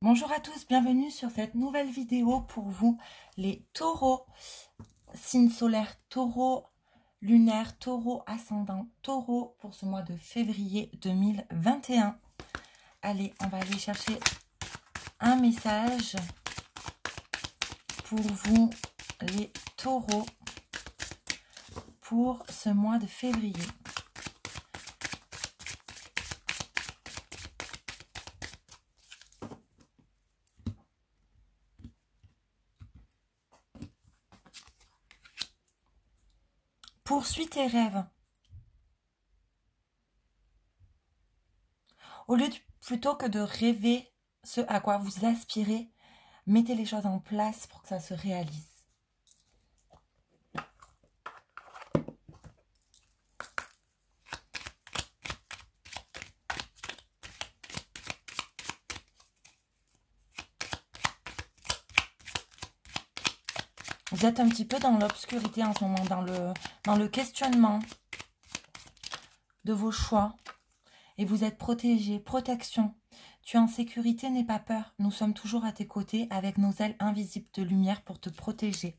Bonjour à tous, bienvenue sur cette nouvelle vidéo pour vous, les taureaux, signe solaire taureau, lunaire taureau, ascendant taureau pour ce mois de février 2021. Allez, on va aller chercher un message pour vous, les taureaux, pour ce mois de février. Poursuis tes rêves. Plutôt que de rêver ce à quoi vous aspirez, mettez les choses en place pour que ça se réalise. Vous êtes un petit peu dans l'obscurité en ce moment, dans le questionnement de vos choix. Et vous êtes protégé, protection. Tu es en sécurité, n'aie pas peur. Nous sommes toujours à tes côtés avec nos ailes invisibles de lumière pour te protéger.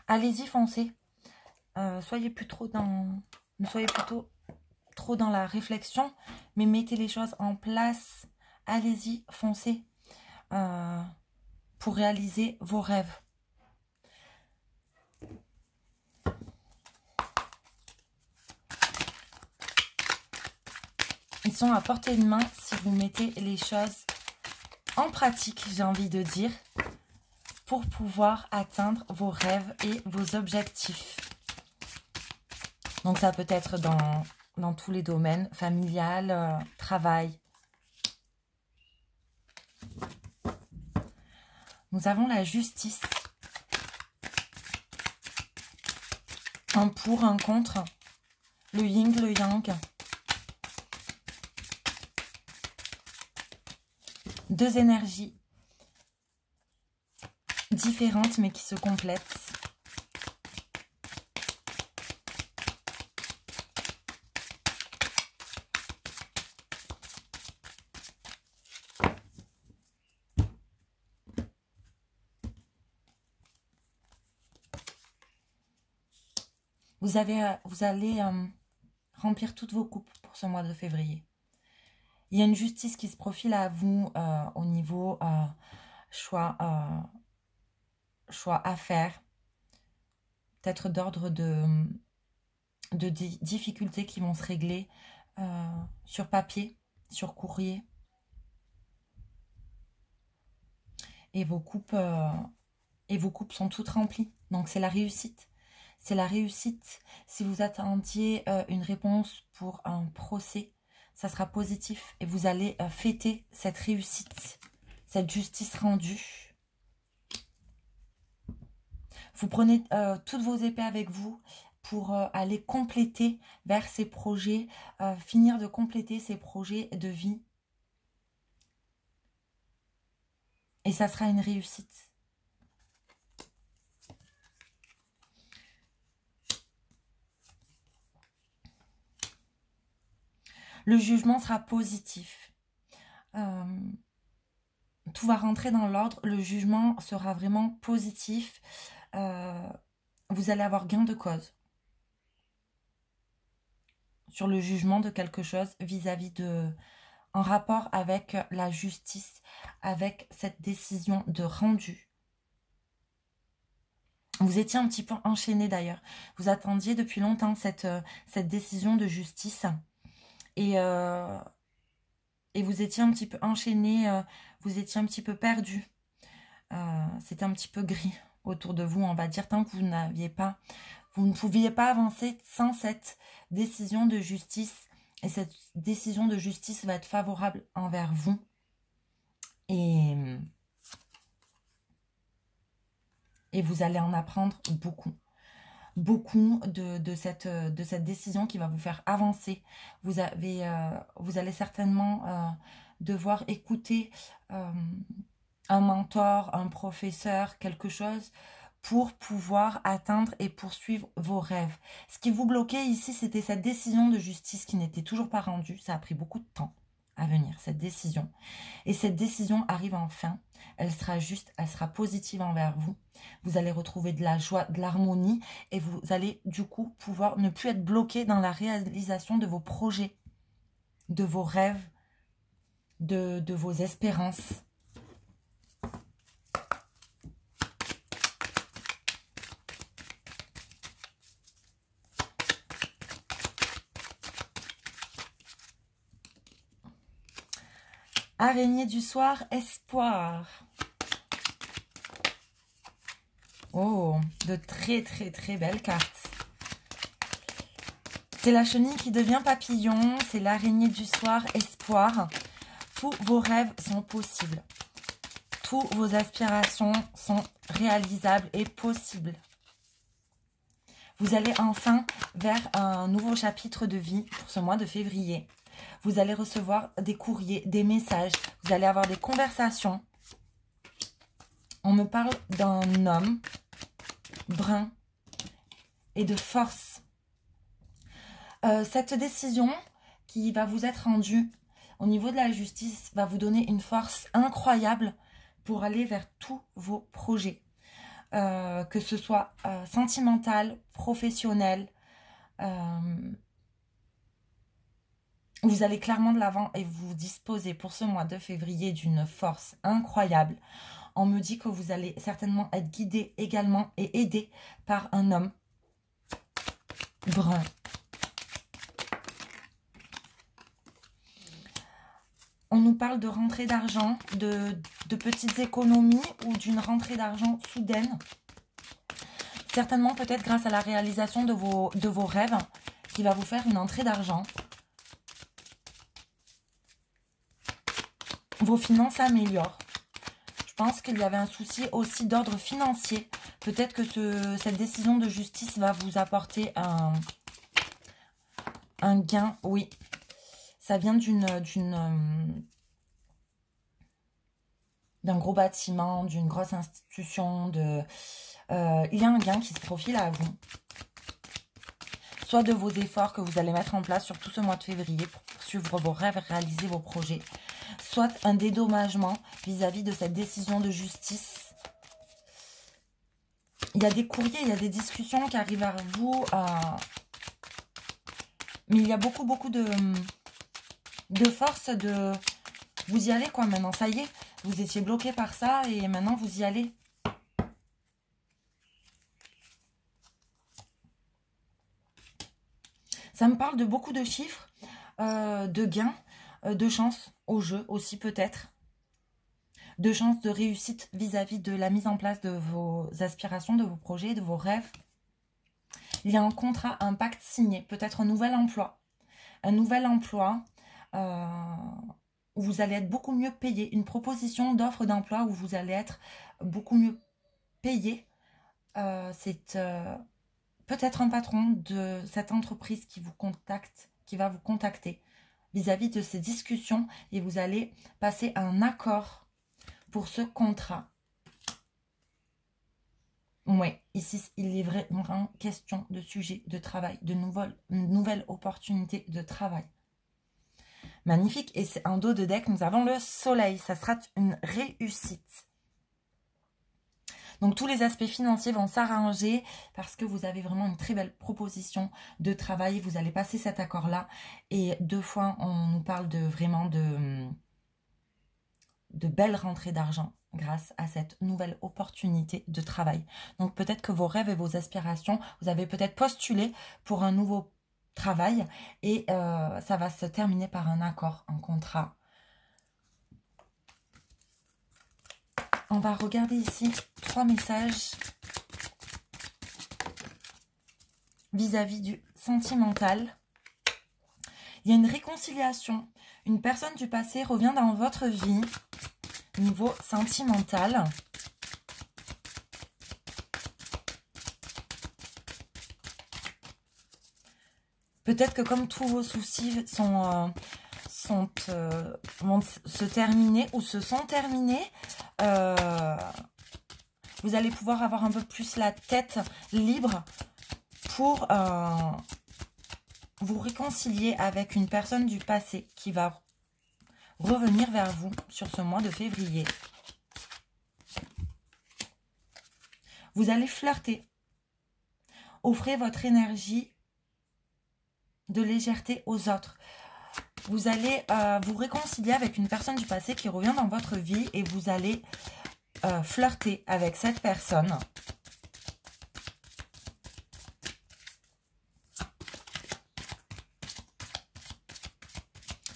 Allez-y, foncez. Ne soyez plutôt trop dans la réflexion, mais mettez les choses en place. Allez-y, foncez pour réaliser vos rêves. Ils sont à portée de main si vous mettez les choses en pratique, j'ai envie de dire, pour pouvoir atteindre vos rêves et vos objectifs. Donc ça peut être dans tous les domaines, familial, travail. Nous avons la justice. Un pour, un contre. Le yin, le yang. Deux énergies différentes mais qui se complètent. Vous allez remplir toutes vos coupes pour ce mois de février. Il y a une justice qui se profile à vous au niveau choix à faire. Peut-être d'ordre de difficultés qui vont se régler sur papier, sur courrier. Et vos coupes sont toutes remplies. Donc c'est la réussite. C'est la réussite. Si vous attendiez une réponse pour un procès, ça sera positif. Et vous allez fêter cette réussite, cette justice rendue. Vous prenez toutes vos épées avec vous pour aller compléter vers ces projets, finir de compléter ces projets de vie. Et ça sera une réussite. Le jugement sera positif. Tout va rentrer dans l'ordre. Le jugement sera vraiment positif. Vous allez avoir gain de cause sur le jugement de quelque chose vis-à-vis en rapport avec la justice, avec cette décision de rendu. Vous étiez un petit peu enchaîné d'ailleurs. Vous attendiez depuis longtemps cette décision de justice. Et vous étiez un petit peu enchaîné, vous étiez un petit peu perdu. C'était un petit peu gris autour de vous, on va dire, tant que vous ne pouviez pas avancer sans cette décision de justice. Et cette décision de justice va être favorable envers vous. Et vous allez en apprendre beaucoup. Beaucoup de cette décision qui va vous faire avancer. Vous allez certainement devoir écouter un mentor, un professeur, quelque chose pour pouvoir atteindre et poursuivre vos rêves. Ce qui vous bloquait ici, c'était cette décision de justice qui n'était toujours pas rendue. Ça a pris beaucoup de temps à venir, cette décision. Et cette décision arrive enfin. Elle sera juste, elle sera positive envers vous. Vous allez retrouver de la joie, de l'harmonie et vous allez du coup pouvoir ne plus être bloqué dans la réalisation de vos projets, de vos rêves, de vos espérances. Araignée du soir, espoir. Oh, de très très très belles cartes. C'est la chenille qui devient papillon, c'est l'araignée du soir, espoir. Tous vos rêves sont possibles. Toutes vos aspirations sont réalisables et possibles. Vous allez enfin vers un nouveau chapitre de vie pour ce mois de février. Vous allez recevoir des courriers, des messages. Vous allez avoir des conversations. On me parle d'un homme brun et de force. Cette décision qui va vous être rendue au niveau de la justice va vous donner une force incroyable pour aller vers tous vos projets. Que ce soit sentimental, professionnel. Vous allez clairement de l'avant et vous disposez pour ce mois de février d'une force incroyable. On me dit que vous allez certainement être guidé également et aidé par un homme brun. On nous parle de rentrée d'argent, de petites économies ou d'une rentrée d'argent soudaine. Certainement peut-être grâce à la réalisation de vos rêves qui va vous faire une entrée d'argent. Vos finances s'améliorent. Je pense qu'il y avait un souci aussi d'ordre financier. Peut-être que cette décision de justice va vous apporter un gain. Oui, ça vient d'un gros bâtiment, d'une grosse institution. Il y a un gain qui se profile à vous. Soit de vos efforts que vous allez mettre en place sur tout ce mois de février pour poursuivre vos rêves et réaliser vos projets. Soit un dédommagement vis-à-vis de cette décision de justice. Il y a des courriers, il y a des discussions qui arrivent vers vous. Mais il y a beaucoup de force de... Vous y allez quoi maintenant, ça y est. Vous étiez bloqué par ça et maintenant vous y allez. Ça me parle de beaucoup de chiffres, de gains, de chance au jeu aussi peut-être. De chance de réussite vis-à-vis de la mise en place de vos aspirations, de vos projets, de vos rêves. Il y a un contrat, un pacte signé, peut-être un nouvel emploi. Un nouvel emploi où vous allez être beaucoup mieux payé. Une proposition d'offre d'emploi où vous allez être beaucoup mieux payé. C'est peut-être un patron de cette entreprise qui vous contacte, qui va vous contacter vis-à-vis de ces discussions et vous allez passer un accord pour ce contrat. Oui, ici, il est vraiment question de sujet de travail, de nouvelles opportunités de travail. Magnifique. Et en dos de deck, nous avons le soleil. Ça sera une réussite. Donc, tous les aspects financiers vont s'arranger parce que vous avez vraiment une très belle proposition de travail. Vous allez passer cet accord-là. Et deux fois, on nous parle vraiment de belles rentrées d'argent grâce à cette nouvelle opportunité de travail. Donc, peut-être que vos rêves et vos aspirations, vous avez peut-être postulé pour un nouveau travail et ça va se terminer par un accord, un contrat. On va regarder ici 3 messages vis-à-vis du sentimental. Il y a une réconciliation. Une personne du passé revient dans votre vie niveau sentimental. Peut-être que comme tous vos soucis vont se terminer ou se sont terminés, vous allez pouvoir avoir un peu plus la tête libre pour vous réconcilier avec une personne du passé qui va revenir vers vous sur ce mois de février. Vous allez flirter. Offrez votre énergie de légèreté aux autres. Vous allez vous réconcilier avec une personne du passé qui revient dans votre vie et vous allez flirter avec cette personne.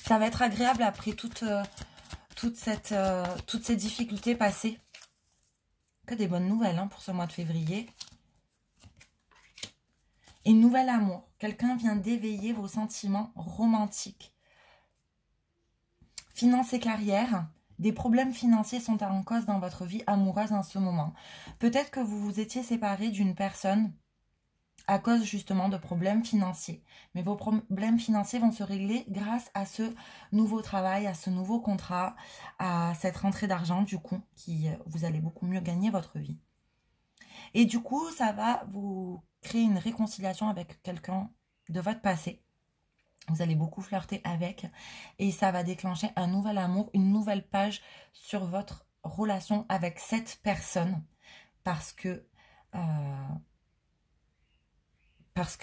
Ça va être agréable après toutes ces difficultés passées. Que des bonnes nouvelles hein, pour ce mois de février. Et nouvel amour. Quelqu'un vient d'éveiller vos sentiments romantiques. Finances et carrière. Des problèmes financiers sont en cause dans votre vie amoureuse en ce moment. Peut-être que vous vous étiez séparé d'une personne à cause justement de problèmes financiers. Mais vos problèmes financiers vont se régler grâce à ce nouveau travail, à ce nouveau contrat, à cette rentrée d'argent du coup, qui vous allez beaucoup mieux gagner votre vie. Et du coup, ça va vous créer une réconciliation avec quelqu'un de votre passé. Vous allez beaucoup flirter avec et ça va déclencher un nouvel amour, une nouvelle page sur votre relation avec cette personne parce que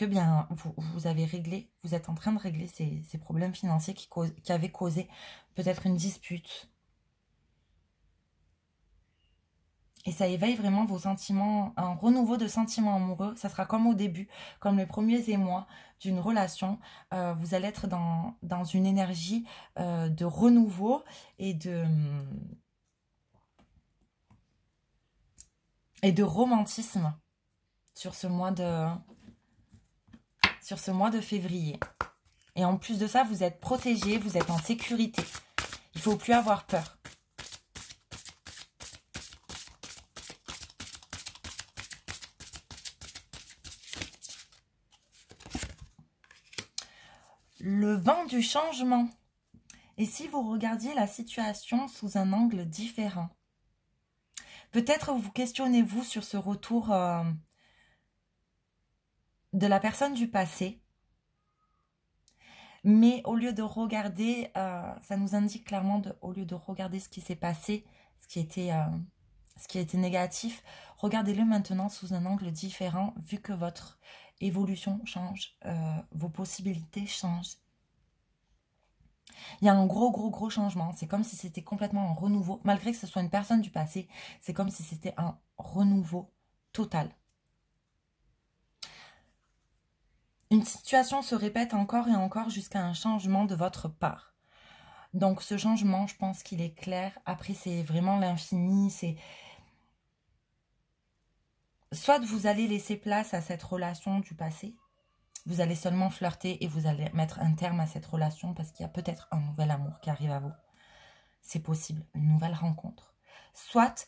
bien vous avez réglé, vous êtes en train de régler ces problèmes financiers qui avaient causé peut-être une dispute. Et ça éveille vraiment vos sentiments, un renouveau de sentiments amoureux. Ça sera comme au début, comme les premiers émois d'une relation. Vous allez être dans une énergie de renouveau et de romantisme sur ce mois de février. Et en plus de ça, vous êtes protégé, vous êtes en sécurité. Il ne faut plus avoir peur. Le vent du changement. Et si vous regardiez la situation sous un angle différent? Peut-être vous questionnez-vous sur ce retour de la personne du passé. Mais au lieu de regarder, ça nous indique clairement, au lieu de regarder ce qui s'est passé, ce qui a été négatif, regardez-le maintenant sous un angle différent, vu que votre évolution change, vos possibilités changent. Il y a un gros changement. C'est comme si c'était complètement un renouveau. Malgré que ce soit une personne du passé, c'est comme si c'était un renouveau total. Une situation se répète encore et encore jusqu'à un changement de votre part. Donc ce changement, je pense qu'il est clair. Après, c'est vraiment l'infini. C'est soit vous allez laisser place à cette relation du passé. Vous allez seulement flirter et vous allez mettre un terme à cette relation parce qu'il y a peut-être un nouvel amour qui arrive à vous. C'est possible, une nouvelle rencontre. Soit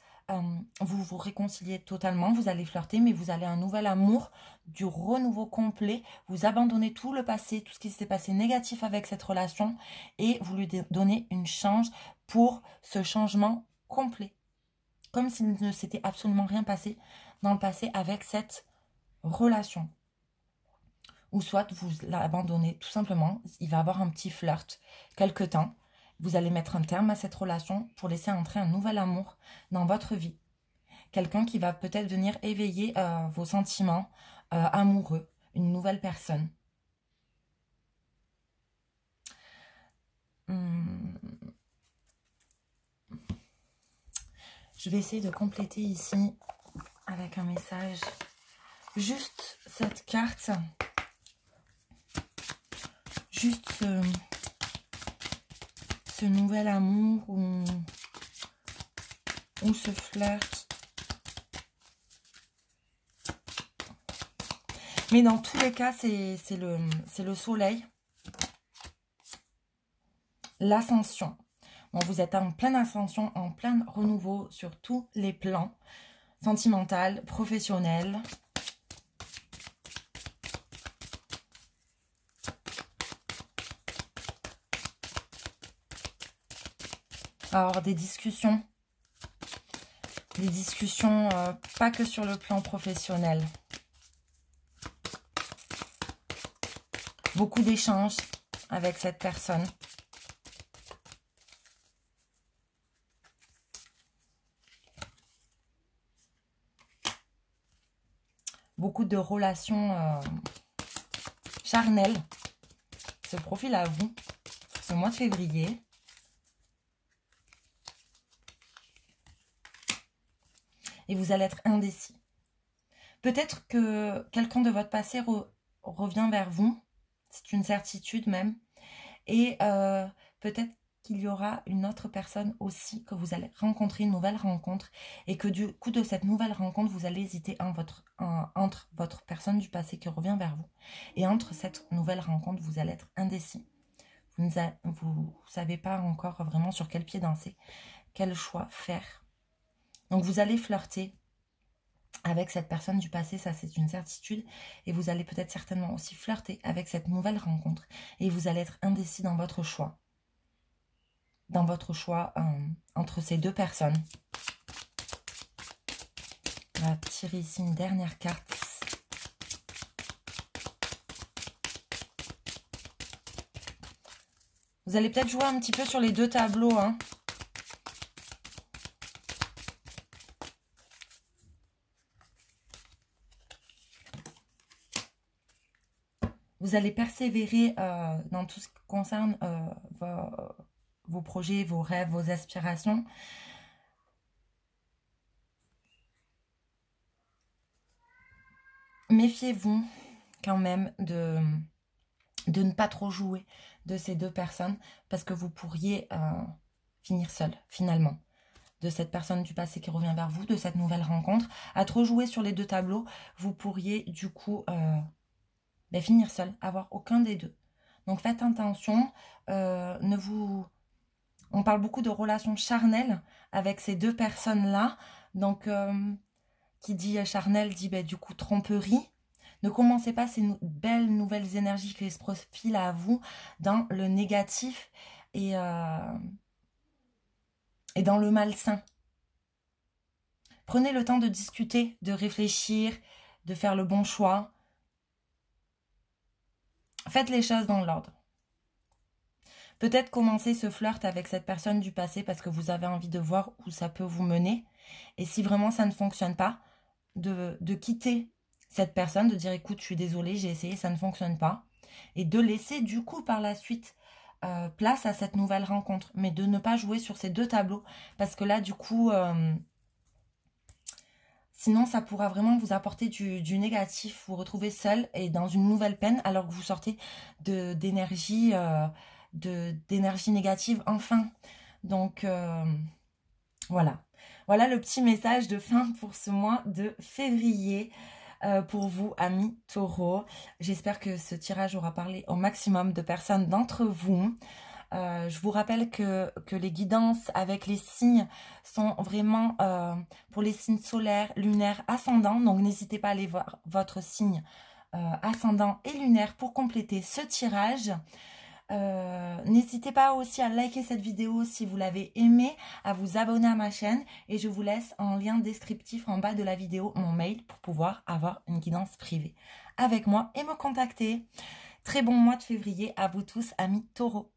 vous vous réconciliez totalement, vous allez flirter, mais vous allez un nouvel amour, du renouveau complet. Vous abandonnez tout le passé, tout ce qui s'est passé négatif avec cette relation et vous lui donnez une chance pour ce changement complet. Comme s'il ne s'était absolument rien passé dans le passé avec cette relation. Ou soit vous l'abandonnez tout simplement, il va avoir un petit flirt quelque temps. Vous allez mettre un terme à cette relation pour laisser entrer un nouvel amour dans votre vie. Quelqu'un qui va peut-être venir éveiller vos sentiments amoureux, une nouvelle personne. Je vais essayer de compléter ici avec un message. Juste cette carte. Juste ce nouvel amour ou ce flirt. Mais dans tous les cas, c'est le soleil. L'ascension. Bon, vous êtes en pleine ascension, en plein renouveau sur tous les plans. Sentimental, professionnel. Alors, des discussions pas que sur le plan professionnel. Beaucoup d'échanges avec cette personne. beaucoup de relations charnelles se profilent à vous ce mois de février. Et vous allez être indécis. Peut-être que quelqu'un de votre passé revient vers vous. C'est une certitude même. Et peut-être qu'il y aura une autre personne aussi que vous allez rencontrer, une nouvelle rencontre. Et que du coup de cette nouvelle rencontre, vous allez hésiter entre votre personne du passé qui revient vers vous. Et entre cette nouvelle rencontre, vous allez être indécis. Vous ne savez pas encore vraiment sur quel pied danser, quel choix faire. Donc vous allez flirter avec cette personne du passé, ça c'est une certitude. Et vous allez peut-être certainement aussi flirter avec cette nouvelle rencontre. Et vous allez être indécis dans votre choix. Dans votre choix entre ces deux personnes. On va tirer ici une dernière carte. Vous allez peut-être jouer un petit peu sur les deux tableaux, hein. Vous allez persévérer dans tout ce qui concerne vos projets, vos rêves, vos aspirations. Méfiez-vous quand même de ne pas trop jouer de ces deux personnes parce que vous pourriez finir seul finalement. De cette personne du passé qui revient vers vous, de cette nouvelle rencontre. À trop jouer sur les deux tableaux, vous pourriez du coup finir seul, avoir aucun des deux. Donc faites attention, on parle beaucoup de relations charnelles avec ces deux personnes-là. Donc, qui dit charnel dit du coup tromperie. Ne commencez pas ces belles nouvelles énergies qui se profilent à vous dans le négatif et dans le malsain. Prenez le temps de discuter, de réfléchir, de faire le bon choix. Faites les choses dans l'ordre. Peut-être commencer ce flirt avec cette personne du passé parce que vous avez envie de voir où ça peut vous mener. Et si vraiment ça ne fonctionne pas, de quitter cette personne, de dire écoute, je suis désolée, j'ai essayé, ça ne fonctionne pas. Et de laisser du coup par la suite place à cette nouvelle rencontre. Mais de ne pas jouer sur ces deux tableaux parce que là du coup... sinon, ça pourra vraiment vous apporter du négatif, vous retrouver seul et dans une nouvelle peine alors que vous sortez d'énergie négative enfin. Donc, voilà. Voilà le petit message de fin pour ce mois de février pour vous, amis taureaux. J'espère que ce tirage aura parlé au maximum de personnes d'entre vous. Je vous rappelle que les guidances avec les signes sont vraiment pour les signes solaires, lunaires, ascendants. Donc, n'hésitez pas à aller voir votre signe ascendant et lunaire pour compléter ce tirage. N'hésitez pas aussi à liker cette vidéo si vous l'avez aimée, à vous abonner à ma chaîne. Et je vous laisse en lien descriptif en bas de la vidéo mon mail pour pouvoir avoir une guidance privée avec moi et me contacter. Très bon mois de février à vous tous, amis taureaux.